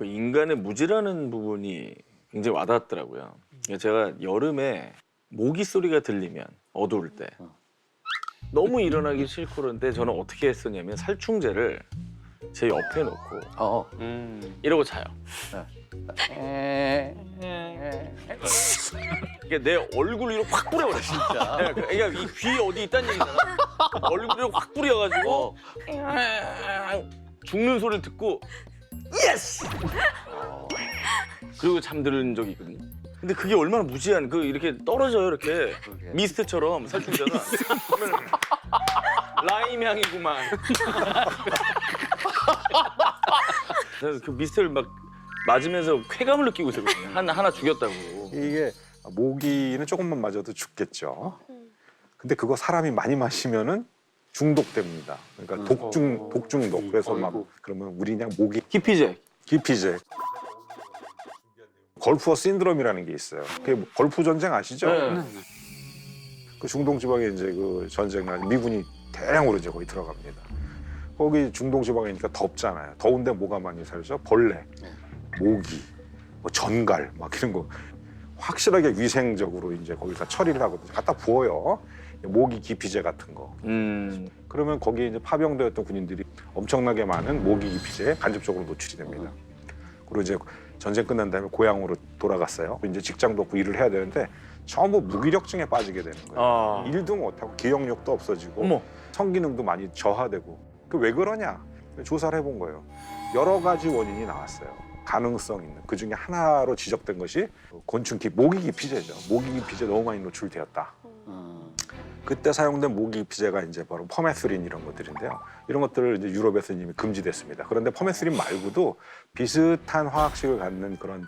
그 인간의 무지라는 부분이 굉장히 와닿았더라고요. 제가 여름에 모기 소리가 들리면 어두울 때 너무 일어나기 싫고 그런데 저는 어떻게 했었냐면 살충제를 제 옆에 놓고 이러고 자요. 이게 내 얼굴 위로 확 뿌려버려 진짜. 그러니까 이 귀 어디 있다는 얘기잖아. 얼굴 위로 확 뿌려가지고 죽는 소리를 듣고 예스! 그리고 잠드는 적이 있거든요. 근데 그게 얼마나 무지한 그 이렇게 떨어져요 이렇게 미스트처럼 살충제가. 그러면 라임 향이구만. 그래서 그 미스트를 막 맞으면서 쾌감을 느끼고 있었거든요. 하나 죽였다고. 이게 모기는 조금만 맞아도 죽겠죠. 근데 그거 사람이 많이 마시면은 중독됩니다. 그러니까 독중독. 그래서 막 그러면 우리 그냥 모기 기피제. 걸프어 신드롬이라는 게 있어요. 그게 걸프 전쟁 아시죠? 네. 그 중동 지방에 이제 그 전쟁 날 미군이 대량으로 이제 거기 들어갑니다. 거기 중동 지방이니까 덥잖아요. 더운데 뭐가 많이 살죠? 벌레, 모기, 뭐 전갈 막 이런 거 확실하게 위생적으로 이제 거기다 처리를 하거든요. 갖다 부어요. 모기 기피제 같은 거. 그러면 거기에 이제 파병되었던 군인들이 엄청나게 많은 모기 기피제에 간접적으로 노출이 됩니다. 그리고 이제 전쟁 끝난 다음에 고향으로 돌아갔어요. 이제 직장도 없고 일을 해야 되는데 전부 무기력증에 빠지게 되는 거예요. 일도 못하고 기억력도 없어지고 어머. 성기능도 많이 저하되고. 그 왜 그러냐? 조사를 해본 거예요. 여러 가지 원인이 나왔어요. 가능성 있는. 그중에 하나로 지적된 것이 모기 기피제죠. 모기 기피제 너무 많이 노출되었다. 그때 사용된 모기 기피제가 이제 바로 퍼메스린 이런 것들인데요. 이런 것들을 이제 유럽에서 이미 금지됐습니다. 그런데 퍼메스린 말고도 비슷한 화학식을 갖는 그런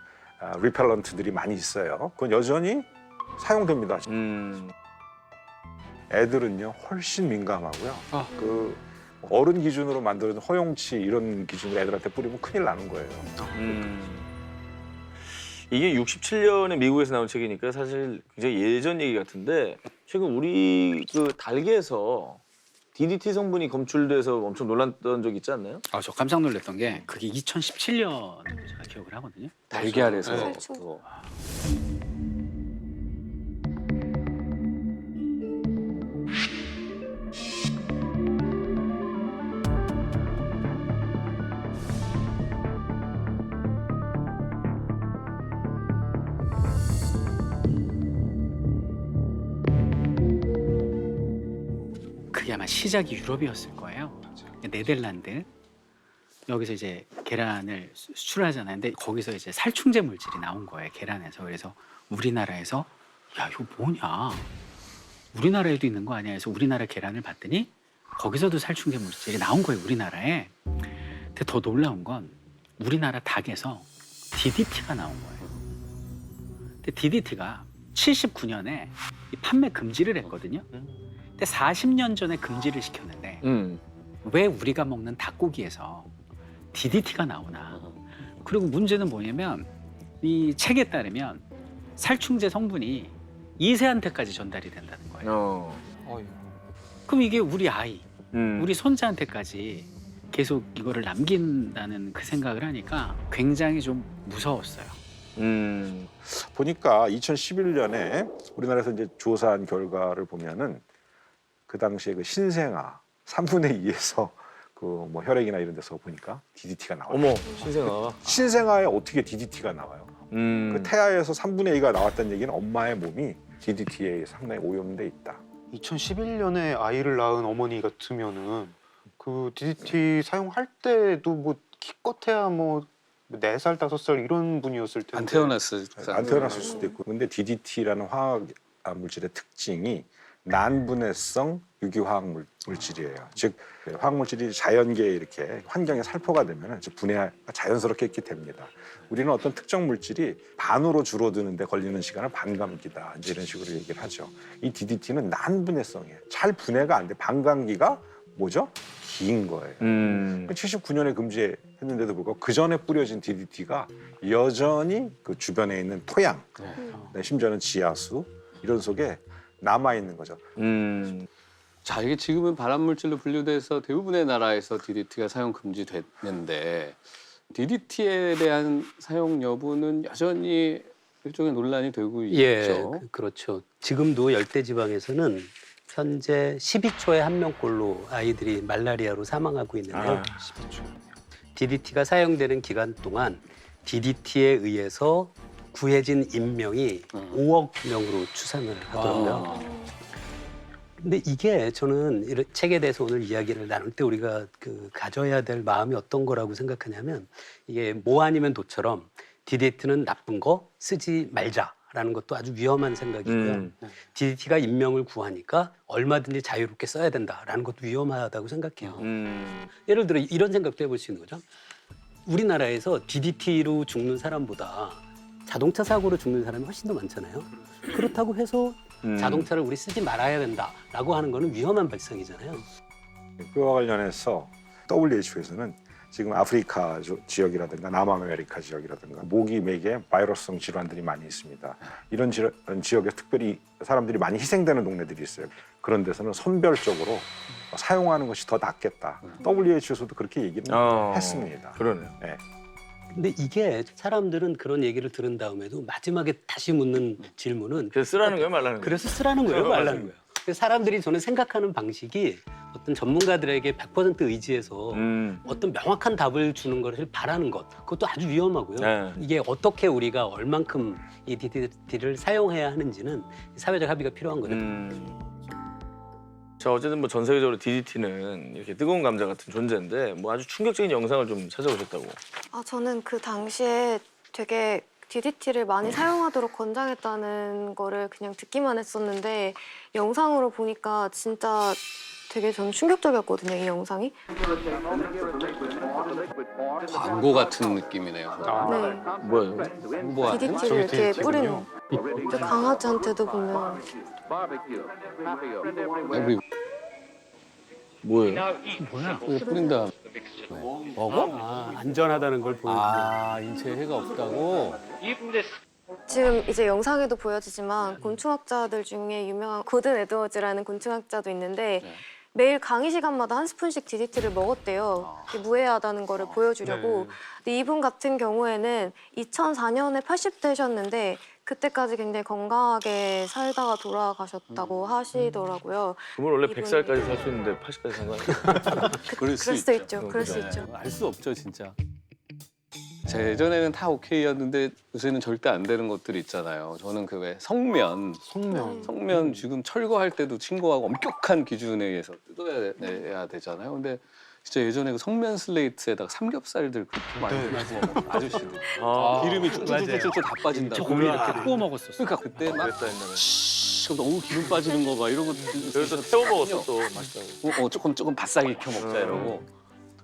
리펠런트들이 많이 있어요. 그건 여전히 사용됩니다. 애들은요 훨씬 민감하고요. 그 어른 기준으로 만들어진 허용치 이런 기준으로 애들한테 뿌리면 큰일 나는 거예요. 이게 67년에 미국에서 나온 책이니까 사실 굉장히 예전 얘기 같은데 최근 우리 그 달걀에서 DDT 성분이 검출돼서 엄청 놀랐던 적 있지 않나요? 저 깜짝 놀랐던 게 그게 2017년 제가 기억을 하거든요. 달걀에서 네. 그거. 그게 아마 시작이 유럽이었을 거예요. 네덜란드. 여기서 이제 계란을 수출하잖아요. 근데 거기서 이제 살충제 물질이 나온 거예요. 계란에서. 그래서 우리나라에서 야 이거 뭐냐? 우리나라에도 있는 거 아니야? 해서 우리나라 계란을 봤더니 거기서도 살충제 물질이 나온 거예요. 우리나라에. 근데 더 놀라운 건 우리나라 닭에서 DDT가 나온 거예요. 근데 DDT가 79년에 판매 금지를 했거든요. 근데 40년 전에 금지를 시켰는데 왜 우리가 먹는 닭고기에서 DDT가 나오나. 그리고 문제는 뭐냐면 이 책에 따르면 살충제 성분이 2세한테까지 전달이 된다는 거예요. 그럼 이게 우리 아이, 우리 손자한테까지 계속 이거를 남긴다는 그 생각을 하니까 굉장히 좀 무서웠어요. 보니까 2011년에 우리나라에서 이제 조사한 결과를 보면은 그 당시에 그 신생아 3분의 2에서 그 뭐 혈액이나 이런 데서 보니까 DDT가 나와요. 어머 신생아. 신생아에 어떻게 DDT가 나와요? 그 태아에서 3분의 2가 나왔다는 얘기는 엄마의 몸이 DDT에 상당히 오염돼 있다. 2011년에 아이를 낳은 어머니 같으면은 그 DDT 사용할 때도 뭐 기껏해야 뭐 4살, 5살 이런 분이었을 텐데. 안 태어났을 안 태어났을 수도 있고. 근데 DDT라는 화학 물질의 특징이 난분해성 유기화학 물질이에요. 즉 화학 물질이 자연계에 이렇게 환경에 살포가 되면 분해가 자연스럽게 있게 됩니다. 우리는 어떤 특정 물질이 반으로 줄어드는데 걸리는 시간을 반감기다. 이제 이런 식으로 얘기를 하죠. 이 DDT는 난분해성이에요. 잘 분해가 안 돼. 반감기가 뭐죠? 긴 거예요. 79년에 금지했는데도 불구하고 그 전에 뿌려진 DDT가 여전히 그 주변에 있는 토양, 심지어는 지하수 이런 속에 남아 있는 거죠. 자, 이게 지금은 발암물질로 분류돼서 대부분의 나라에서 DDT가 사용 금지됐는데 DDT에 대한 사용 여부는 여전히 일종의 논란이 되고 예, 있죠. 그렇죠. 지금도 열대지방에서는 현재 12초에 1명꼴로 아이들이 말라리아로 사망하고 있는데요. 아, DDT가 사용되는 기간 동안 DDT에 의해서 구해진 인명이 5억 명으로 추산을 하더라고요. 근데 이게 저는 이런 책에 대해서 오늘 이야기를 나눌 때 우리가 가져야 될 마음이 어떤 거라고 생각하냐면 이게 뭐 아니면 도처럼 DDT는 나쁜 거 쓰지 말자라는 것도 아주 위험한 생각이고요. DDT가 인명을 구하니까 얼마든지 자유롭게 써야 된다라는 것도 위험하다고 생각해요. 예를 들어 이런 생각도 해볼 수 있는 거죠. 우리나라에서 DDT로 죽는 사람보다 자동차 사고로 죽는 사람이 훨씬 더 많잖아요. 그렇다고 해서 자동차를 우리 쓰지 말아야 된다라고 하는 거는 위험한 발상이잖아요. 그와 관련해서 WHO에서는 지금 아프리카 지역이라든가 남아메리카 지역이라든가 모기 맥에 바이러스성 질환들이 많이 있습니다. 이런 지역에 특별히 사람들이 많이 희생되는 동네들이 있어요. 그런 데서는 선별적으로 사용하는 것이 더 낫겠다. WHO에서도 그렇게 얘기를 했습니다. 그러네요. 네. 근데 이게 사람들은 그런 얘기를 들은 다음에도 마지막에 다시 묻는 질문은 그래서 쓰라는 거예요, 말라는 거예요? 그래서 쓰라는 거예요, 말라는 거예요. 근데 사람들이 저는 생각하는 방식이 어떤 전문가들에게 100% 의지해서 어떤 명확한 답을 주는 것을 바라는 것, 그것도 아주 위험하고요. 네. 이게 어떻게 우리가 얼만큼 이 DDT를 사용해야 하는지는 사회적 합의가 필요한 거죠. 자, 어쨌든 뭐 전 세계적으로 DDT는 이렇게 뜨거운 감자 같은 존재인데 뭐 아주 충격적인 영상을 좀 찾아오셨다고. 아, 저는 그 당시에 되게 DDT를 많이 사용하도록 권장했다는 거를 그냥 듣기만 했었는데 영상으로 보니까 진짜 되게 저는 충격적이었거든요, 이 영상이. 광고 같은 느낌이네요. 네. 뭐예요? 뭐 DDT를 이렇게 뿌리는 그 강아지한테도 보면 에브리 뭐예요? 뭐야? 뿌린다. 먹어? 아, 안전하다는 걸 보여주는 아, 인체에 해가 없다고? 지금 이제 영상에도 보여지지만 곤충학자들 중에 유명한 고든 에드워즈라는 곤충학자도 있는데 매일 강의 시간마다 한 스푼씩 DDT를 먹었대요. 이게 무해하다는 거를 보여주려고. 근데 이분 같은 경우에는 2004년에 80대셨는데 그때까지 굉장히 건강하게 살다가 돌아가셨다고 하시더라고요. 그분 원래 이분이- 100살까지 살 수 있는데 80까지 산 거 아니에요? 그럴 그럴 수도 있죠. 그럴 수 있죠. 알 수 없죠, 진짜. 제 예전에는 다 오케이였는데 요새는 절대 안 되는 것들이 있잖아요. 저는 그 왜 성면 지금 철거할 때도 신고하고 엄격한 기준에 의해서 뜯어야 되잖아요. 근데 진짜 예전에 그 성면 슬레이트에다가 삼겹살들 그렇게 많이 구워 아저씨들 기름이 쭉쭉쭉쭉 다 빠진다고. 고기 이렇게 구워 먹었었어. 그러니까 그때 막 그랬다 옛날에. 너무 기름 빠지는 거 봐 이러고 그래서 태워 먹었어 또 맛있다고. 조금 바싹 익혀 먹자 이러고.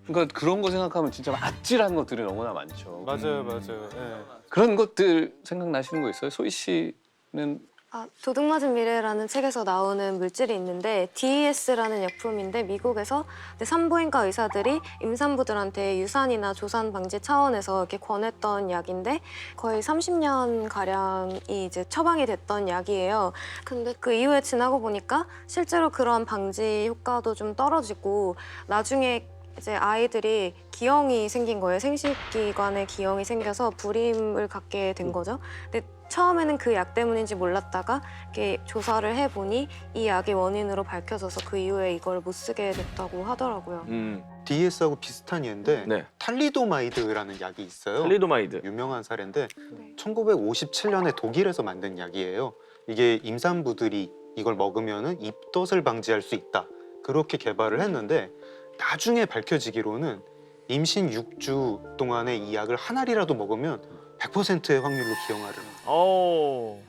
그러니까 그런 거 생각하면 진짜 아찔한 것들이 너무나 많죠. 맞아요. 예. 그런 것들 생각나시는 거 있어요? 소희 씨는 아, 도둑맞은 미래라는 책에서 나오는 물질이 있는데 DES라는 약품인데 미국에서 산부인과 의사들이 임산부들한테 유산이나 조산 방지 차원에서 이렇게 권했던 약인데 거의 30년 가량이 이제 처방이 됐던 약이에요. 근데 그 이후에 지나고 보니까 실제로 그런 방지 효과도 좀 떨어지고 나중에 이제 아이들이 기형이 생긴 거예요. 생식기관에 기형이 생겨서 불임을 갖게 된 거죠. 근데 처음에는 그 약 때문인지 몰랐다가 이렇게 조사를 해보니 이 약이 원인으로 밝혀져서 그 이후에 이걸 못 쓰게 됐다고 하더라고요. DS하고 비슷한 예인데 네. 탈리도마이드라는 약이 있어요. 탈리도마이드. 유명한 사례인데 1957년에 독일에서 만든 약이에요. 이게 임산부들이 이걸 먹으면 입덧을 방지할 수 있다. 그렇게 개발을 했는데 나중에 밝혀지기로는 임신 6주 동안에 이 약을 한 알이라도 먹으면 100%의 확률로 기형아를.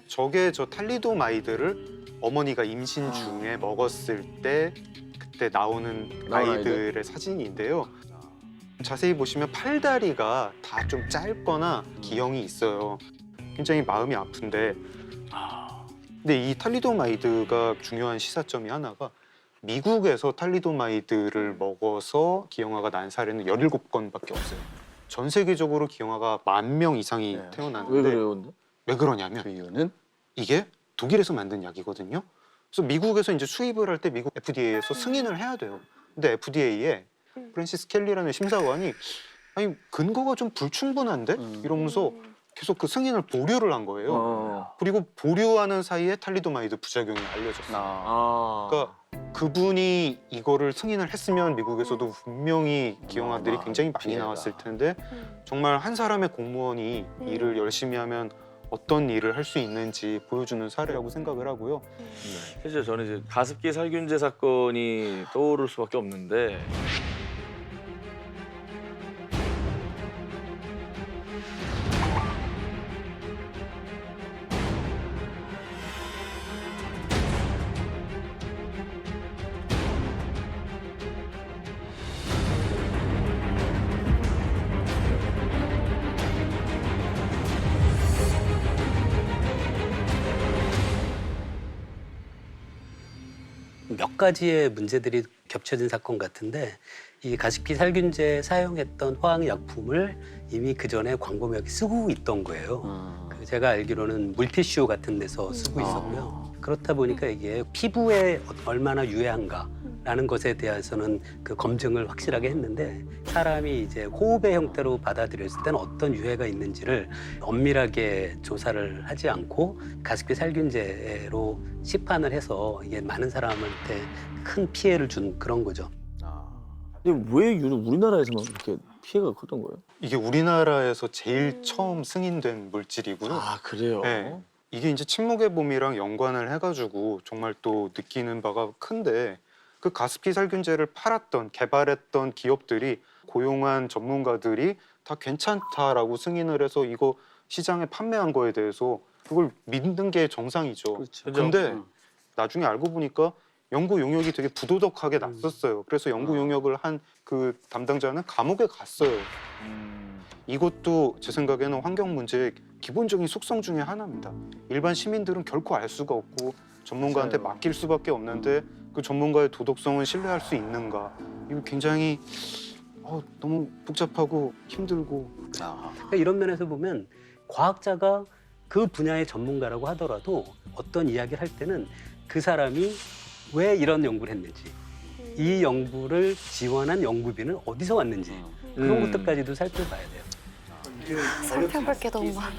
저게 저 탈리도마이드를 어머니가 임신 중에 먹었을 때 그때 나오는 아이들의 사진인데요. 자세히 보시면 팔다리가 다 좀 짧거나 기형이 있어요. 굉장히 마음이 아픈데 근데 이 탈리도마이드가 중요한 시사점이 하나가 미국에서 탈리도마이드를 먹어서 기형아가 난 사례는 17건밖에 없어요. 전 세계적으로 기형아가 10,000명 이상이 태어나는데 왜 그래요, 근데? 왜 그러냐면 그 이유는 이게 독일에서 만든 약이거든요. 그래서 미국에서 이제 수입을 할 때 미국 FDA에서 승인을 해야 돼요. 근데 FDA에 프랜시스 켈리라는 심사관이 아니 근거가 좀 불충분한데 이러면서 계속 그 승인을 보류를 한 거예요. 그리고 보류하는 사이에 탈리도마이드 부작용이 알려졌어요. 그러니까 그분이 이거를 승인을 했으면 미국에서도 분명히 기형아들이 굉장히 많이 나왔을 텐데 정말 한 사람의 공무원이 일을 열심히 하면 어떤 일을 할 수 있는지 보여주는 사례라고 생각을 하고요. 실제 저는 이제 가습기 살균제 사건이 떠오를 수밖에 없는데 몇 가지의 문제들이 겹쳐진 사건 같은데 이 가습기 살균제 사용했던 화학약품을 이미 그 전에 광범위하게 쓰고 있던 거예요. 그 제가 알기로는 물티슈 같은 데서 쓰고 있었고요. 그렇다 보니까 이게 피부에 얼마나 유해한가라는 것에 대해서는 그 검증을 확실하게 했는데 사람이 이제 호흡의 형태로 받아들였을 때는 어떤 유해가 있는지를 엄밀하게 조사를 하지 않고 가습기 살균제로 시판을 해서 이게 많은 사람한테 큰 피해를 준 그런 거죠. 근데 왜 유독 우리나라에서만 이렇게 피해가 컸던 거예요? 이게 우리나라에서 제일 처음 승인된 물질이고요. 아 그래요? 네. 이게 이제 침묵의 봄이랑 연관을 해가지고 정말 또 느끼는 바가 큰데 그 가습기 살균제를 팔았던 개발했던 기업들이 고용한 전문가들이 다 괜찮다라고 승인을 해서 이거 시장에 판매한 거에 대해서 그걸 믿는 게 정상이죠. 그렇죠. 근데 나중에 알고 보니까 연구 용역이 되게 부도덕하게 났었어요. 그래서 연구 용역을 한 그 담당자는 감옥에 갔어요. 이것도 제 생각에는 환경 문제의 기본적인 속성 중에 하나입니다. 일반 시민들은 결코 알 수가 없고 전문가한테 맞아요. 맡길 수밖에 없는데 그 전문가의 도덕성은 신뢰할 수 있는가? 이거 굉장히 너무 복잡하고 힘들고. 그러니까 이런 면에서 보면 과학자가 그 분야의 전문가라고 하더라도 어떤 이야기를 할 때는 그 사람이 왜 이런 연구를 했는지 이 연구를 지원한 연구비는 어디서 왔는지 그런 것들까지도 살펴봐야 돼요. 살펴볼 게 너무 많아.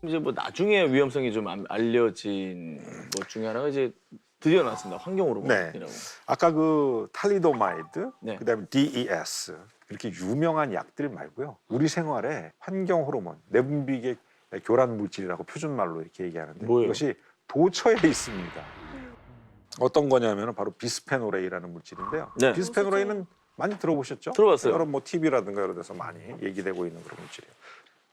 이제 뭐 나중에 위험성이 좀 알려진 것 중에 하나가 이제 드디어 나왔습니다. 환경 호르몬이라고. 아까 그 탈리도마이드, 네. 그다음에 DES 이렇게 유명한 약들 말고요. 우리 생활에 환경 호르몬, 내분비계 교란 물질이라고 표준말로 이렇게 얘기하는데 뭐예요? 이것이 도처에 있습니다. 어떤 거냐면 바로 비스페놀A라는 물질인데요. 네. 비스페놀A는 많이 들어보셨죠? 들어봤어요. 여러 뭐 TV라든가 이런 데서 많이 얘기되고 있는 그런 물질이에요.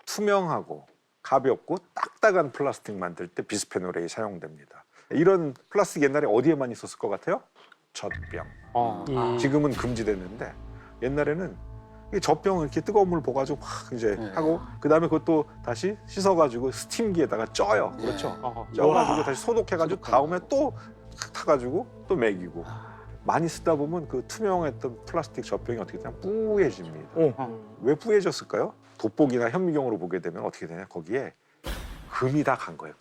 투명하고 가볍고 딱딱한 플라스틱 만들 때 비스페놀A 사용됩니다. 이런 플라스틱 옛날에 어디에 많이 있었을 것 같아요? 젖병. 지금은 금지됐는데 옛날에는 이 젖병을 이렇게 뜨거운 물 부어가지고 막 이제 하고 그 다음에 그것도 다시 씻어가지고 스팀기에다가 쪄요. 그렇죠? 쪄가지고 다시 소독해가지고 다음에 또 타가지고 또 먹이고 많이 쓰다 보면 그 투명했던 플라스틱 젖병이 어떻게 되냐 뿌얘집니다. 왜 뿌얘졌을까요? 돋보기나 현미경으로 보게 되면 어떻게 되냐 거기에 금이 다 간 거예요.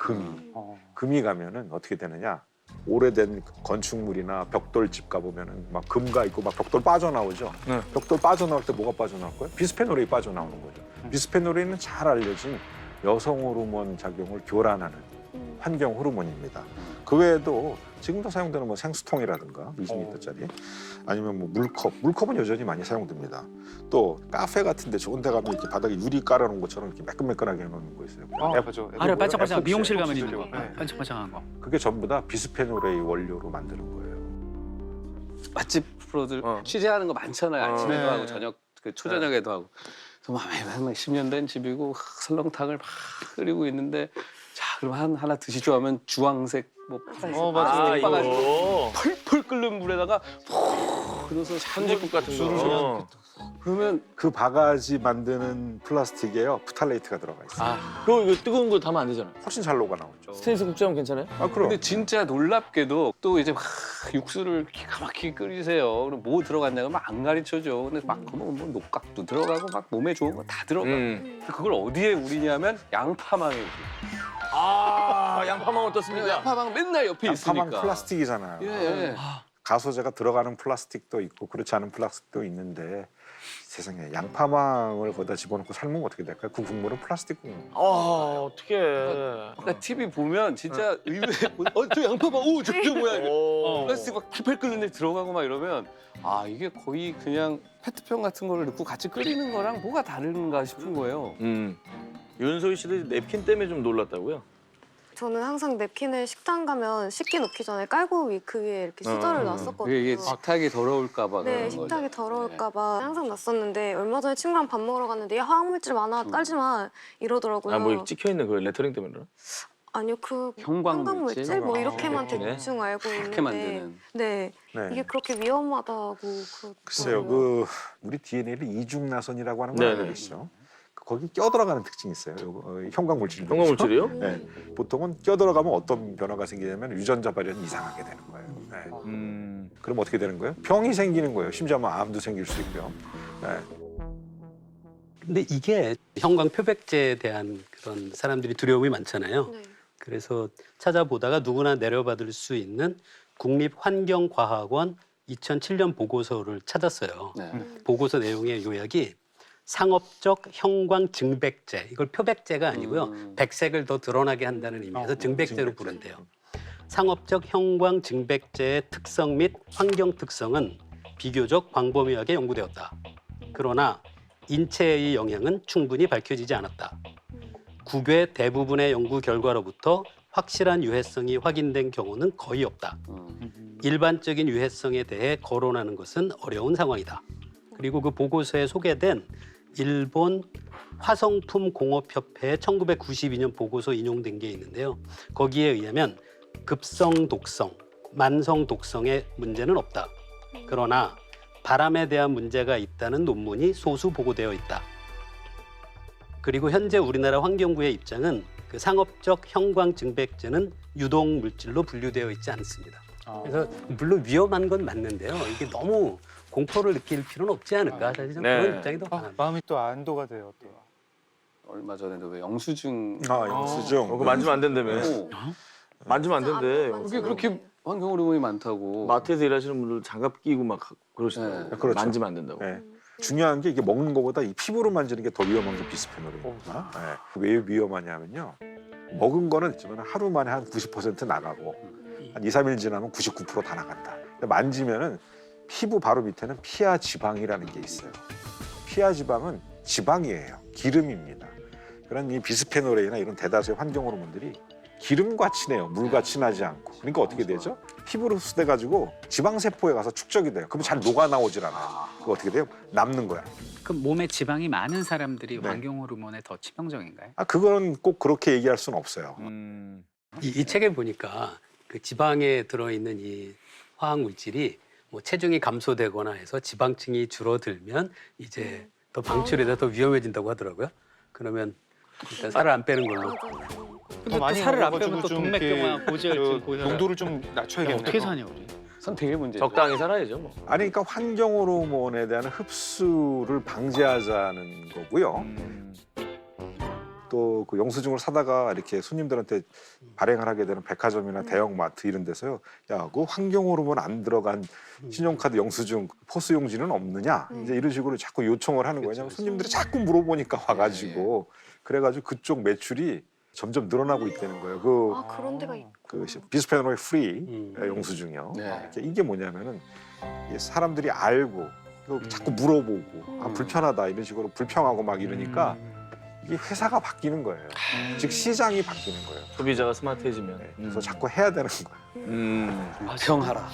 금이 가면은 어떻게 되느냐 오래된 건축물이나 벽돌집 가보면은 막 금가 있고 막 벽돌 빠져나오죠. 네. 벽돌 빠져나올 때 뭐가 빠져나올 거예요? 비스페놀이 빠져나오는 거죠. 비스페놀은 잘 알려진 여성 호르몬 작용을 교란하는 환경 호르몬입니다. 그 외에도 지금도 사용되는 뭐 생수통이라든가 20리터짜리 아니면 뭐 물컵은 여전히 많이 사용됩니다. 또 카페 같은데 좋은 데 가면 이렇게 바닥에 유리 깔아놓은 것처럼 이렇게 매끈매끈하게 해놓는 거 있어요. 맞아. 아래 반짝반짝 에폭시, 미용실 가면 있는 거. 네. 반짝반짝한 거. 그게 전부 다 비스페놀의 원료로 만드는 거예요. 맛집 프로들 취재하는 거 많잖아요. 아침에도 네. 하고 저녁 그 초저녁에도 하고. 그래서 막 10년 된 집이고 설렁탕을 막 끓이고 있는데 자 그럼 하나 드시죠 하면 주황색 뭐 파란색 맞아. 빠가지고 이거. 펄펄 끓는 물에다가 푹 그래서 천지국 같은 거. 어. 그러면 그 바가지 만드는 플라스틱에요 프탈레이트가 들어가 있어요. 아 그거 이거 뜨거운 거 담으면 안 되잖아. 훨씬 잘 녹아 나오죠. 스테인리스 국자면 괜찮아요? 아 그럼. 근데 진짜 놀랍게도 또 이제 막 육수를 기가 막히게 끓이세요. 그럼 뭐 들어갔냐고 막 안 가르쳐줘. 근데 막 뭐 녹각도 들어가고 막 몸에 좋은 거 다 들어가. 근데 그걸 어디에 우리냐면 양파망에 우리. 아, 양파망 어떻습니까? 양파망 맨날 옆에 양파망 있으니까. 플라스틱이잖아요. 예. 가소제가 들어가는 플라스틱도 있고 그렇지 않은 플라스틱도 있는데 세상에 양파망을 거기다 집어넣고 삶으면 어떻게 될까요? 그 국물은 플라스틱 국물. 아, 어떡해. 그러니까 TV 보면 진짜 의외. 저 양파망 저 뭐야 이거. 오. 플라스틱 막 팔팔 끓는데 들어가고 막 이러면 아 이게 거의 그냥 페트병 같은 거를 넣고 같이 끓이는 거랑 뭐가 다른가 싶은 거예요. 윤소희 씨도 냅킨 때문에 좀 놀랐다고요? 저는 항상 냅킨을 식당 가면 식기 놓기 전에 깔고 그 위에 이렇게 수저를 놨었거든요. 이게 식탁이 더러울까 봐 네, 그런 식탁이 거죠. 더러울까 봐 항상 놨었는데 얼마 전에 친구랑 밥 먹으러 갔는데 야, 화학물질 많아 깔지 마 이러더라고요. 아, 뭐 찍혀 있는 그 레터링 때문에 그러나? 아니요, 그 형광물질? 형광물질 뭐 이렇게만 네. 대충 알고 이렇게 있는데 만드는. 네, 네. 이게 그렇게 위험하다고 그러더라고요. 글쎄요, 그 우리 DNA를 이중나선이라고 하는 거 네네. 아니겠죠? 거기 껴들어가는 특징이 있어요. 형광물질. 형광물질이요? 네. 보통은 껴들어가면 어떤 변화가 생기냐면 유전자 발현이 이상하게 되는 거예요. 네. 그럼 어떻게 되는 거예요? 병이 생기는 거예요. 심지어 뭐 암도 생길 수 있고요. 네. 근데 이게 형광 표백제에 대한 그런 사람들이 두려움이 많잖아요. 네. 그래서 찾아보다가 누구나 내려받을 수 있는 국립환경과학원 2007년 보고서를 찾았어요. 네. 보고서 내용의 요약이 상업적 형광 증백제, 이걸 표백제가 아니고요. 백색을 더 드러나게 한다는 의미에서 증백제로 부른대요. 상업적 형광 증백제의 특성 및 환경 특성은 비교적 광범위하게 연구되었다. 그러나 인체의 영향은 충분히 밝혀지지 않았다. 국외 대부분의 연구 결과로부터 확실한 유해성이 확인된 경우는 거의 없다. 일반적인 유해성에 대해 거론하는 것은 어려운 상황이다. 그리고 그 보고서에 소개된 일본 화성품 공업협회의 1992년 보고서 인용된 게 있는데요. 거기에 의하면 급성 독성, 만성 독성의 문제는 없다. 그러나 바람에 대한 문제가 있다는 논문이 소수 보고되어 있다. 그리고 현재 우리나라 환경부의 입장은 그 상업적 형광 증백제는 유독 물질로 분류되어 있지 않습니다. 그래서 물론 위험한 건 맞는데요. 이게 너무 공포를 느낄 필요는 없지 않을까. 사실 좀 네. 그런 입장이 더 강합니다. 마음이 또 안도가 돼요. 또. 얼마 전에도 왜 영수증 영수증. 그거 만지면 안 된다며. 어, 만지면 안 된대. 그게 그렇게 환경 호르몬이 많다고. 마트에서 일하시는 분들 장갑 끼고 막 그러시더라고요. 네. 그렇죠. 만지면 안 된다고. 네. 중요한 게 이게 먹는 것보다 이 피부로 만지는 게 더 위험한 게 비스페놀입니다. 네. 왜 위험하냐면요. 먹은 거는 있지만 하루 만에 한 90% 나가고 한 2, 3일 지나면 99% 다 나간다. 근데 만지면은 피부 바로 밑에는 피하 지방이라는 게 있어요. 피하 지방은 지방이에요. 기름입니다. 그런 이 비스페놀이나 이런 대다수의 환경 호르몬들이 기름과 친해요. 물과 친하지 않고. 그러니까 어떻게 되죠? 피부로 흡수돼 가지고 지방 세포에 가서 축적이 돼요. 그러면 잘 녹아 나오질 않아요. 그거 어떻게 돼요? 남는 거야. 그럼 몸에 지방이 많은 사람들이 네. 환경 호르몬에 더 치명적인가요? 아 그거는 꼭 그렇게 얘기할 수는 없어요. 이 책에 보니까 그 지방에 들어있는 이 화학 물질이 뭐 체중이 감소되거나 해서 지방층이 줄어들면 이제 더 방출에다 더 위험해진다고 하더라고요. 그러면 일단 살을 안 빼는 걸로. 근데 또 살을 안 빼면 또 동맥경화, 고지혈증, 고혈압. 농도를 좀 낮춰야겠네요. 어떻게 사냐 우리? 선택의 문제. 적당히 살아야죠 뭐. 아니 그러니까 환경 호르몬에 대한 흡수를 방지하자는 거고요. 또 그 영수증을 사다가 이렇게 손님들한테 발행을 하게 되는 백화점이나 대형마트 이런 데서요. 야, 그 환경 호르몬 안 들어간 신용카드 영수증 포스용지는 없느냐? 이제 이런 식으로 자꾸 요청을 하는 거예요. 손님들이 자꾸 물어보니까 와가지고 그래가지고 그쪽 매출이 점점 늘어나고 있다는 거예요. 아, 그런 데가 있... 그 비스페놀 프리 영수증이요. 네. 이게 뭐냐면은 이게 사람들이 알고 또 자꾸 물어보고 아 불편하다 이런 식으로 불평하고 막 이러니까 이게 회사가 바뀌는 거예요. 즉 시장이 바뀌는 거예요. 소비자가 스마트해지면. 그래서 자꾸 해야 되는 거예요. 평하라.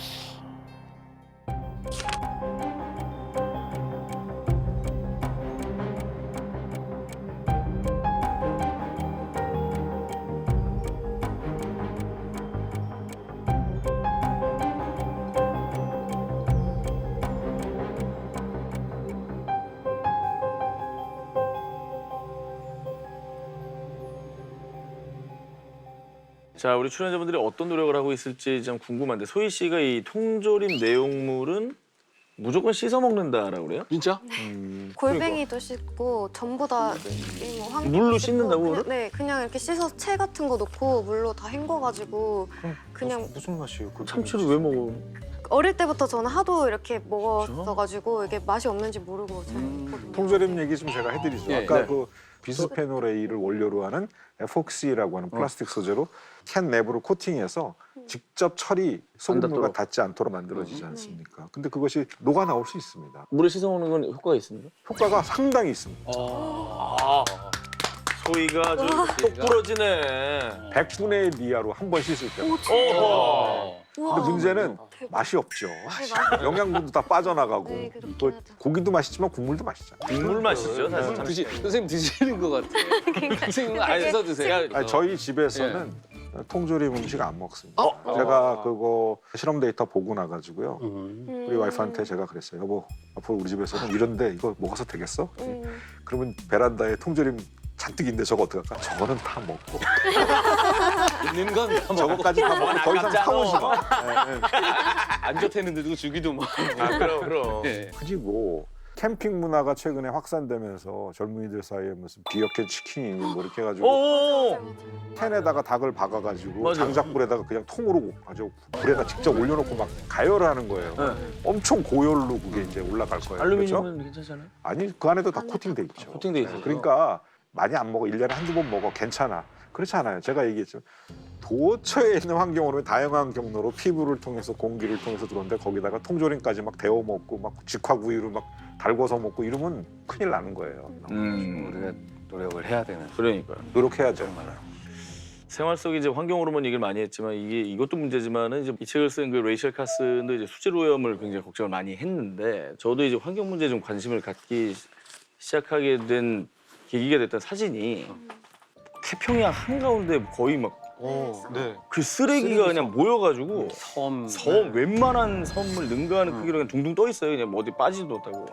자, 우리 출연자분들이 어떤 노력을 하고 있을지 좀 궁금한데 소희 씨가 이 통조림 내용물은 무조건 씻어 먹는다라고 그래요? 진짜? 골뱅이도 씻고 전부 다 뭐 황토도 물로 씻고 씻는다고, 그냥, 그거를? 네, 그냥 이렇게 씻어서 채 같은 거 넣고 물로 다 헹궈가지고 그냥 무슨 맛이에요? 그 참치를 왜 먹어? 어릴 때부터 저는 하도 이렇게 먹었어가지고 이게 맛이 없는지 모르고 잘 음. 먹거든요. 통조림 얘기 좀 제가 해드리죠. 예, 아까 네. 그 비스페놀 A를 원료로 하는 에폭시라고 하는 플라스틱 소재로 캔 내부를 코팅해서 직접 철이 소금물과 닿도록. 닿지 않도록 만들어지지 않습니까? 근데 그것이 녹아 나올 수 있습니다. 물에 씻어 먹는 건 효과가 있습니까? 효과가 상당히 있습니다. 소희가 똑 부러지네. 100분의 1 이하로 한 번 씻을 때. 어허. 우와. 근데 문제는 대박. 맛이 없죠. 네, 영양분도 다 빠져나가고 네, 그렇긴 또 하죠. 고기도 맛있지만 국물도 맛있잖아요. 국물 맛이죠, 사실. 선생님 드시는 것 같아요. 선생님 안 써드세요. 아니, 저희 집에서는 통조림 음식 안 먹습니다. 어? 제가 그거 실험 데이터 보고 나가지고요. 음. 우리 와이프한테 제가 그랬어요. 여보, 앞으로 우리 집에서는 이런데 이거 먹어서 되겠어? 음. 그러면 베란다에 통조림 잔뜩인데 저거 어떡할까? 저거는 다 먹고 있는 건 다 먹어. 저거까지 다 먹고 더 이상 아깝잖아. 사오지 마. 예, 예. 안 좋다는데도 주기도 뭐. 아, 그럼. 예. 그리고 캠핑 문화가 최근에 확산되면서 젊은이들 사이에 무슨 비어캔 치킨이니 뭐 이렇게 해가지고 오! 캔에다가 닭을 박아가지고 맞아. 장작불에다가 그냥 통으로 가지고 불에다 직접 올려놓고 막 가열을 하는 거예요. 네. 엄청 고열로 그게 이제 올라갈 거예요. 그렇죠? 알루미늄은 괜찮잖아요? 아니 그 안에도 다 코팅돼 있죠. 코팅돼 있어요. 그러니까 많이 안 먹어. 1년에 한두 번 먹어. 괜찮아. 그렇지 않아요. 제가 얘기했죠. 도처에 있는 환경으로 다양한 경로로 피부를 통해서 공기를 통해서 들어오는데 거기다가 통조림까지 막 데워 먹고 막 직화구이로 막 달궈서 먹고 이러면 큰일 나는 거예요. 우리가 노력을 해야 되는. 그러니까요. 노력해야죠. 생활 속 이제 환경 호르몬 얘기를 많이 했지만 이것도 문제지만은 이제 이 책을 쓴 그 레이첼 카슨도 이제 수질 오염을 굉장히 걱정을 많이 했는데 저도 이제 환경 문제에 좀 관심을 갖기 시작하게 된 계기가 됐던 사진이 태평양 한가운데 거의 막 네. 그 쓰레기가 그냥 모여가지고 섬. 섬 웬만한 섬을 능가하는 크기로 그냥 둥둥 떠 있어요. 그냥 뭐 어디 빠지지도 못하고.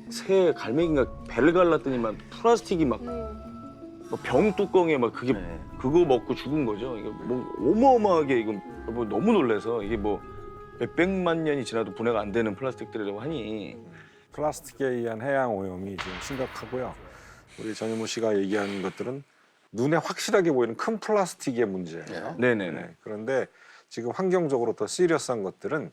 새 갈매기가 배를 갈랐더니 막 플라스틱이 막 병 뚜껑에 막 그게 그거 먹고 죽은 거죠. 이게 뭐 어마어마하게 이거 뭐 너무 놀래서 이게 뭐 몇백만 년이 지나도 분해가 안 되는 플라스틱들이라고 하니 플라스틱에 의한 해양 오염이 지금 심각하고요. 우리 전현무 씨가 얘기하는 것들은 눈에 확실하게 보이는 큰 플라스틱의 문제예요. 네네네. 네, 그런데 지금 환경적으로 더 시리어스한 것들은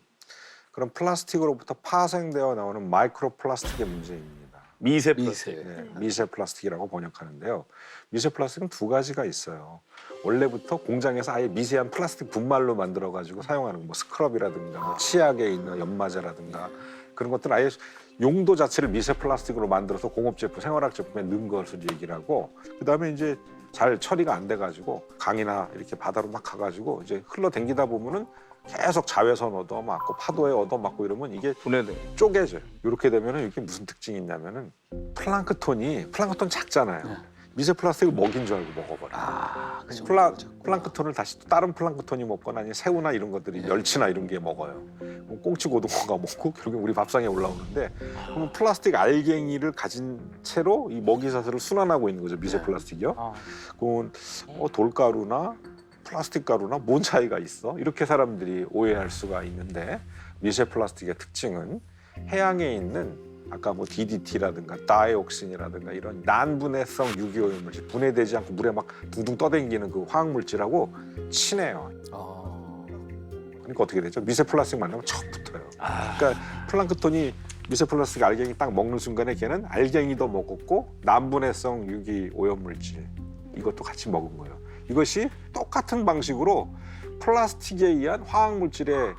그런 플라스틱으로부터 파생되어 나오는 마이크로 플라스틱의 문제입니다. 미세 플라스틱. 네, 미세 플라스틱이라고 번역하는데요. 미세 플라스틱은 두 가지가 있어요. 원래부터 공장에서 아예 미세한 플라스틱 분말로 만들어가지고 사용하는 뭐 스크럽이라든가 뭐 치약에 있는 연마제라든가 그런 것들은 아예 용도 자체를 미세 플라스틱으로 만들어서 공업 제품, 생활학 제품에 넣은 것을 얘기를 하고 그다음에 이제 잘 처리가 안 돼가지고 강이나 이렇게 바다로 막 가가지고 이제 흘러댕기다 보면은 계속 자외선 얻어맞고 파도에 얻어맞고 이러면 이게 분해돼. 쪼개져요. 이렇게 되면은 이게 무슨 특징이 있냐면은 플랑크톤 작잖아요. 미세 플라스틱을 먹인 줄 알고 먹어버려요. 플랑크톤을 다시 또 다른 플랑크톤이 먹거나 아니면 새우나 이런 것들이 멸치나 이런 게 먹어요. 그럼 꽁치 고등어가 먹고 결국 우리 밥상에 올라오는데 그러면 플라스틱 알갱이를 가진 채로 이 먹이사슬을 순환하고 있는 거죠. 미세 플라스틱이요. 그건 돌가루나 플라스틱 가루나 뭔 차이가 있어? 이렇게 사람들이 오해할 수가 있는데 미세 플라스틱의 특징은 해양에 있는 아까 뭐 DDT라든가 다이옥신이라든가 이런 난분해성 유기오염물질 분해되지 않고 물에 막 둥둥 떠다니는 그 화학물질하고 친해요. 그러니까 어떻게 되죠? 미세 플라스틱 만나면 척 붙어요. 그러니까 플랑크톤이 미세 플라스틱 알갱이 딱 먹는 순간에 걔는 알갱이도 먹었고 난분해성 유기오염물질 이것도 같이 먹은 거예요. 이것이 똑같은 방식으로 플라스틱에 의한 화학물질의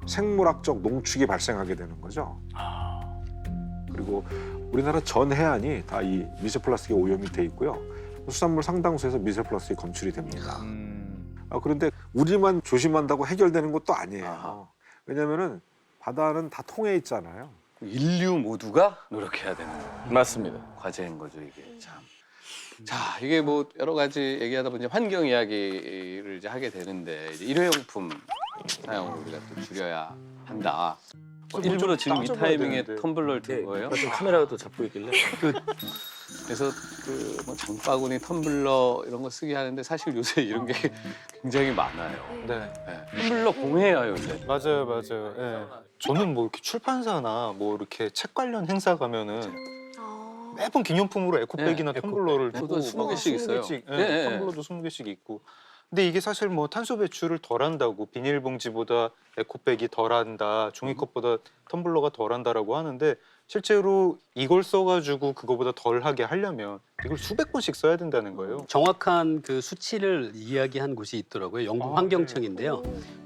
생물학적 농축이 발생하게 되는 거죠. 그리고 우리나라 전 해안이 다 이 미세 플라스틱에 오염이 돼 있고요. 수산물 상당수에서 미세플라스틱이 검출이 됩니다. 그런데 우리만 조심한다고 해결되는 것도 아니에요. 아하. 왜냐면은 바다는 다 통해 있잖아요. 인류 모두가 노력해야 되는 맞습니다. 과제인 거죠 이게 참. 자 이게 뭐 여러 가지 얘기하다 보니 환경 이야기를 이제 하게 되는데 이제 일회용품 사용을 우리가 또 줄여야 한다. 일부러 지금 이 따져봐야 타이밍에 되는데. 텀블러를 든 거예요. 지금 카메라가 또 잡고 있길래. 그래서 그 뭐 장바구니, 텀블러 이런 거 쓰게 하는데 사실 요새 이런 게 굉장히 많아요. 네. 네. 텀블러 공해요 요새. 맞아요. 예. 저는 뭐 이렇게 출판사나 뭐 이렇게 책 관련 행사 가면은 아. 매번 기념품으로 에코백이나 네, 텀블러를 저도 주고 20개씩 있어요. 20개씩, 네, 네. 텀블러도 20개씩 있고. 근데 이게 사실 뭐 탄소 배출을 덜한다고 비닐봉지보다 에코백이 덜한다, 종이컵보다 텀블러가 덜한다라고 하는데 실제로 이걸 써가지고 그거보다 덜하게 하려면 이걸 수백 번씩 써야 된다는 거예요. 정확한 그 수치를 이야기한 곳이 있더라고요. 영국 아, 환경청인데요.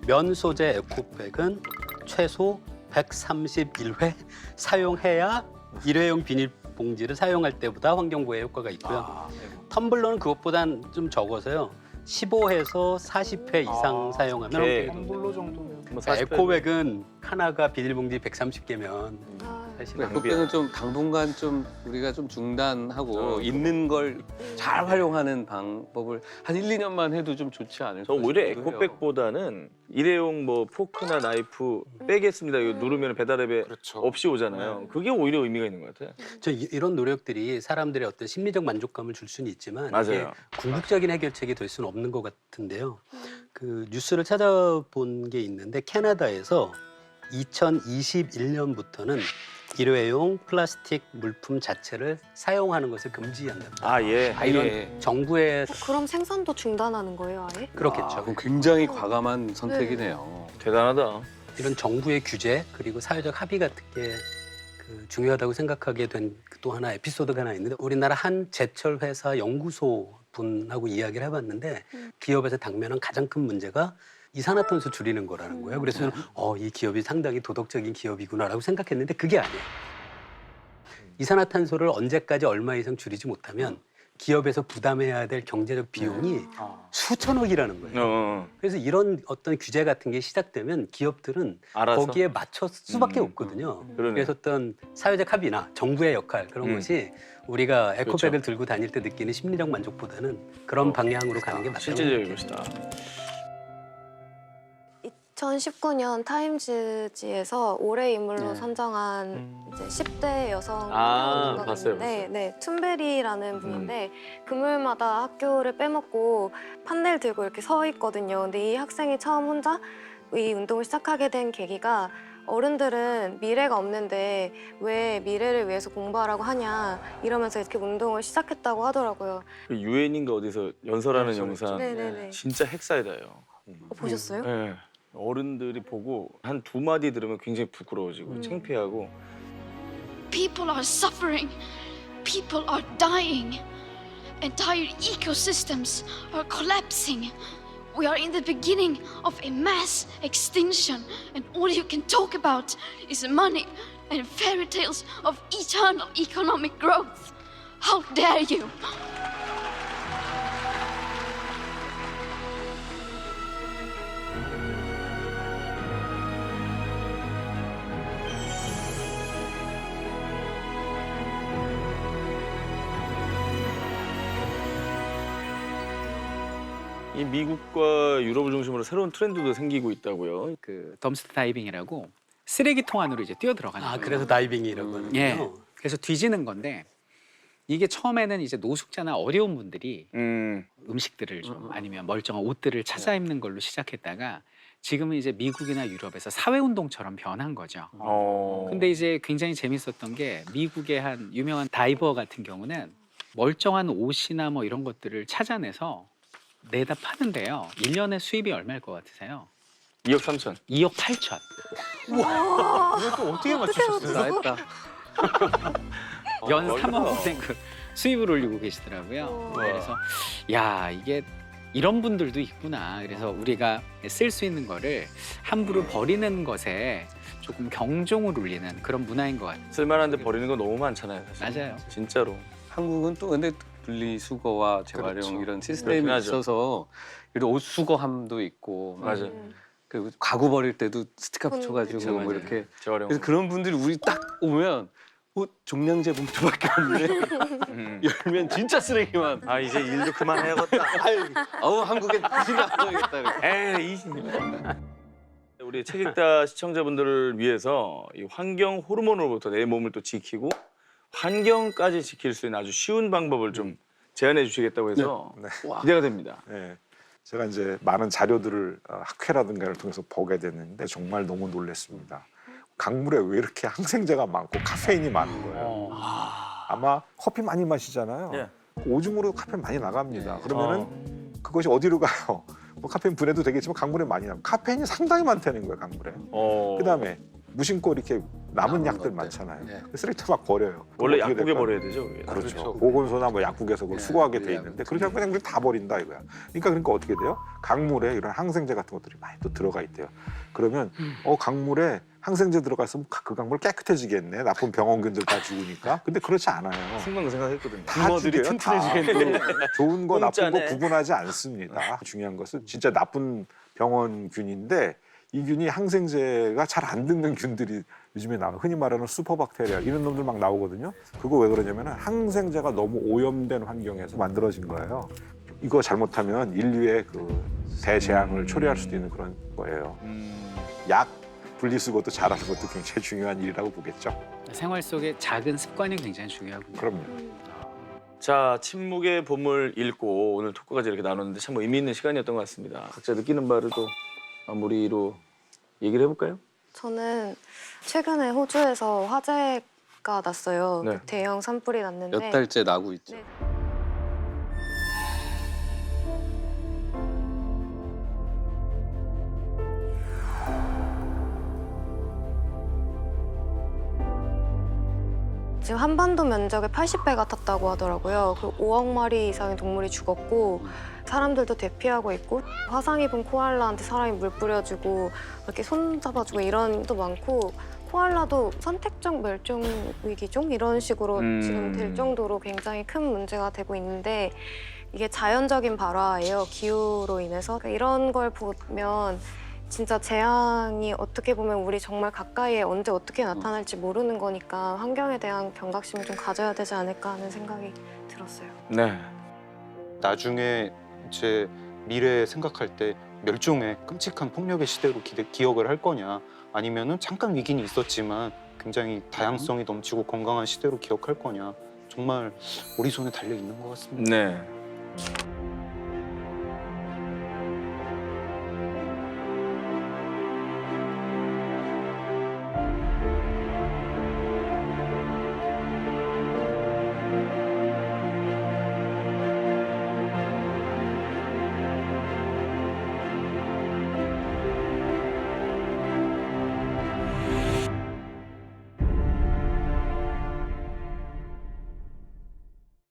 면 소재 에코백은 최소 131회 사용해야 일회용 비닐봉지를 사용할 때보다 환경부에 효과가 있고요. 텀블러는 그것보단 좀 적어서요. 15회에서 40회 이상 사용하면 오케이. 텀블러 정도면 뭐 에코백은 하나가 비닐봉지 130개면 사실 에코백은 좀 당분간 좀 우리가 좀 중단하고 있는 걸 잘 활용하는 방법을 한 1, 2년만 해도 좀 좋지 않을까 저 오히려 싶기도 해요. 에코백보다는 일회용 뭐 포크나 나이프 빼겠습니다. 이거 누르면 배달앱에 그렇죠. 없이 오잖아요. 그게 오히려 의미가 있는 것 같아요. 저 이런 노력들이 사람들의 어떤 심리적 만족감을 줄 수는 있지만 이게 맞아요. 궁극적인 해결책이 될 수는 없는 것 같은데요. 그 뉴스를 찾아본 게 있는데 캐나다에서 2021년부터는 일회용 플라스틱 물품 자체를 사용하는 것을 금지한답니다. 아 예. 이런 정부의 그럼 생산도 중단하는 거예요, 아예? 그렇겠죠. 아, 그럼 굉장히 과감한 선택이네요. 대단하다. 이런 정부의 규제 그리고 사회적 합의 같은 게 그 중요하다고 생각하게 된 또 하나 에피소드가 하나 있는데 우리나라 한 제철 회사 연구소 분하고 이야기를 해봤는데 기업에서 당면한 가장 큰 문제가 이산화탄소 줄이는 거라는 거예요. 그래서 저는 이 기업이 상당히 도덕적인 기업이구나라고 생각했는데 그게 아니에요. 이산화탄소를 언제까지 얼마 이상 줄이지 못하면 기업에서 부담해야 될 경제적 비용이 수천억이라는 거예요. 그래서 이런 어떤 규제 같은 게 시작되면 기업들은 알아서? 거기에 맞출 수밖에 없거든요. 그러네. 그래서 어떤 사회적 합의나 정부의 역할 그런 것이 우리가 에코백을 그렇죠. 들고 다닐 때 느끼는 심리적 만족보다는 그런 방향으로 가는 게 맞다고 실질적인 생각해요. 것이다. 2019년 타임즈지에서 올해 인물로 선정한 이제 10대 여성 아, 운동가가 봤어요, 있는데, 네, 툰베리라는 분인데 금요일마다 학교를 빼먹고 판넬 들고 이렇게 서 있거든요. 근데 이 학생이 처음 혼자 이 운동을 시작하게 된 계기가 어른들은 미래가 없는데 왜 미래를 위해서 공부하라고 하냐 이러면서 이렇게 운동을 시작했다고 하더라고요. 그 유엔인가 어디서 연설하는 영상 네네네. 진짜 핵사이다요. 보셨어요? 네. 어른들이 보고 한 두 마디 들으면 굉장히 부끄러워지고 창피하고 People are suffering. People are dying. Entire ecosystems are collapsing. We are in the beginning of a mass extinction, and all you can talk about is money and fairy tales of eternal economic growth. How dare you! 이 미국과 유럽을 중심으로 새로운 트렌드도 생기고 있다고요. 그 덤스트 다이빙이라고 쓰레기통 안으로 이제 뛰어 들어가는 거예요. 그래서 다이빙이라고 하는 예. 거예요. 그래서 뒤지는 건데 이게 처음에는 이제 노숙자나 어려운 분들이 음식들을 좀 아니면 멀쩡한 옷들을 찾아 입는 걸로 시작했다가 지금은 이제 미국이나 유럽에서 사회 운동처럼 변한 거죠. 근데 이제 굉장히 재밌었던 게 미국의 한 유명한 다이버 같은 경우는 멀쩡한 옷이나 뭐 이런 것들을 찾아내서 내다 파는데요. 1년에 수입이 얼마일 것 같으세요? 2억 3천. 2억 8천. 이것도 어떻게 맞추셨어요? 나 했다. 연 3억 그 수입을 올리고 계시더라고요. 그래서 야 이게 이런 분들도 있구나. 그래서 우리가 쓸 수 있는 거를 함부로 버리는 것에 조금 경종을 울리는 그런 문화인 것 같아요. 쓸만한데 버리는 거 너무 많잖아요. 사실. 맞아요. 진짜로. 한국은 또 근데 분리수거와 재활용 그렇죠. 이런 시스템이 그렇긴 하죠. 있어서 그리고 옷수거함도 있고 맞아. 그리고 가구 버릴 때도 스티커 음, 붙여가지고 그쵸, 뭐 맞아요. 이렇게 재활용. 그래서 그런 분들이 우리 딱 오면 종량제 봉투밖에 없네. 열면 진짜 쓰레기만. 아 이제 일도 그만해야겠다. 아우 한국엔 다시 나와야겠다 이렇게. 에이. 우리 책 읽다 시청자분들을 위해서 이 환경 호르몬으로부터 내 몸을 또 지키고 환경까지 지킬 수 있는 아주 쉬운 방법을 좀 제안해 주시겠다고 해서 네. 기대가 됩니다. 네. 제가 이제 많은 자료들을 학회라든가를 통해서 보게 됐는데 정말 너무 놀랐습니다. 강물에 왜 이렇게 항생제가 많고 카페인이 많은 거예요. 아마 커피 많이 마시잖아요. 예. 오줌으로 카페인 많이 나갑니다. 그러면은 그것이 어디로 가요? 뭐 카페인 분해도 되겠지만 강물에 많이 나고 카페인이 상당히 많다는 거예요, 강물에. 그다음에 무심코 이렇게 남은 약들 것들. 많잖아요. 네. 쓰레기통 막 버려요. 원래 그럼 어떻게 약국에 될까요? 버려야 되죠. 그게. 그렇죠. 그렇죠. 보건소나 뭐 약국에서 그걸 네, 수거하게 돼 네, 있는데 그렇게 하면 그냥 우리 다 버린다 이거야. 그러니까 어떻게 돼요? 강물에 이런 항생제 같은 것들이 많이 또 들어가 있대요. 그러면 강물에 항생제 들어가 있으면 그 강물 깨끗해지겠네. 나쁜 병원균들 다 죽으니까. 근데 그렇지 않아요. 순간 그 생각했거든요. 다 붕어들이 죽여요, 다. 튼튼해지겠네. 좋은 거 나쁜 거 공짜네. 구분하지 않습니다. 중요한 것은 진짜 나쁜 병원균인데 이 균이 항생제가 잘 안 듣는 균들이 요즘에 나와요. 흔히 말하는 슈퍼박테리아 이런 놈들 막 나오거든요. 그거 왜 그러냐면 항생제가 너무 오염된 환경에서 만들어진 거예요. 이거 잘못하면 인류의 그 대재앙을 초래할 수도 있는 그런 거예요. 약 분리수거도 잘하는 것도 굉장히 중요한 일이라고 보겠죠. 생활 속에 작은 습관이 굉장히 중요하군요. 그럼요. 자, 침묵의 보물 읽고 오늘 토크까지 이렇게 나눴는데 참 의미 있는 시간이었던 것 같습니다. 각자 느끼는 바를 또 마무리로 얘기를 해볼까요? 저는 최근에 호주에서 화재가 났어요. 네. 대형 산불이 났는데 몇 달째 나고 있죠. 네. 지금 한반도 면적의 80배가 탔다고 하더라고요. 그리고 5억 마리 이상의 동물이 죽었고 사람들도 대피하고 있고 화상 입은 코알라한테 사람이 물 뿌려주고 이렇게 손 잡아주고 이런 것도 많고 코알라도 선택적 멸종 위기종 이런 식으로 지금 될 정도로 굉장히 큰 문제가 되고 있는데 이게 자연적인 발화예요. 기후로 인해서. 그러니까 이런 걸 보면 진짜 재앙이 어떻게 보면 우리 정말 가까이에 언제 어떻게 나타날지 모르는 거니까 환경에 대한 경각심을 좀 가져야 되지 않을까 하는 생각이 들었어요. 네. 나중에 제 미래 생각할 때 멸종의 끔찍한 폭력의 시대로 기억을 할 거냐 아니면은 잠깐 위기는 있었지만 굉장히 다양성이 넘치고 건강한 시대로 기억할 거냐 정말 우리 손에 달려 있는 것 같습니다. 네.